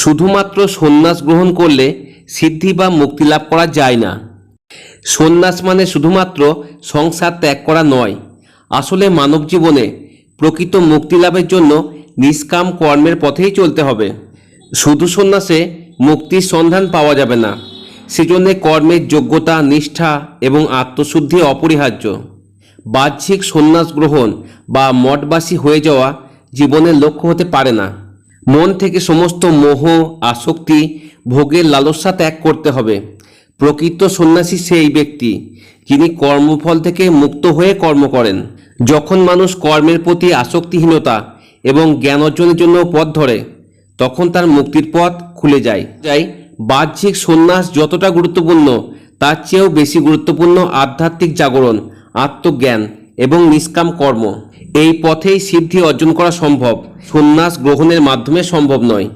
শুধুমাত্র সন্ন্যাস গ্রহণ করলে সিদ্ধি বা মুক্তি লাভ করা যায় না। সন্ন্যাস মানে শুধুমাত্র সংসার ত্যাগ করা নয়, আসলে মানব জীবনে প্রকৃত মুক্তি লাভের জন্য নিষ্কাম কর্মের পথেই চলতে হবে। শুধু সন্ন্যাসে মুক্তির সন্ধান পাওয়া যাবে না, সেজন্য কর্মের যোগ্যতা, নিষ্ঠা এবং আত্মশুদ্ধি অপরিহার্য। বাহ্যিক সন্ন্যাস গ্রহণ বা মঠবাসী হয়ে যাওয়া জীবনের লক্ষ্য হতে পারে না। মন থেকে সমস্ত মোহ, আসক্তি, ভোগের লালসা ত্যাগ করতে হবে। প্রকৃত সন্ন্যাসী সেই ব্যক্তি যিনি কর্মফল থেকে মুক্ত হয়ে কর্ম করেন। যখন মানুষ কর্মের প্রতি আসক্তিহীনতা এবং জ্ঞান অর্জনের জন্য পথ ধরে, তখন তার মুক্তির পথ খুলে যায়। বাহ্যিক সন্ন্যাস যতটা গুরুত্বপূর্ণ, তার চেয়েও বেশি গুরুত্বপূর্ণ আধ্যাত্মিক জাগরণ, আত্মজ্ঞান এবং নিষ্কাম কর্ম। এই পথেই সিদ্ধি অর্জন করা সম্ভব, সন্ন্যাস গ্রহণের মাধ্যমে সম্ভব নয়।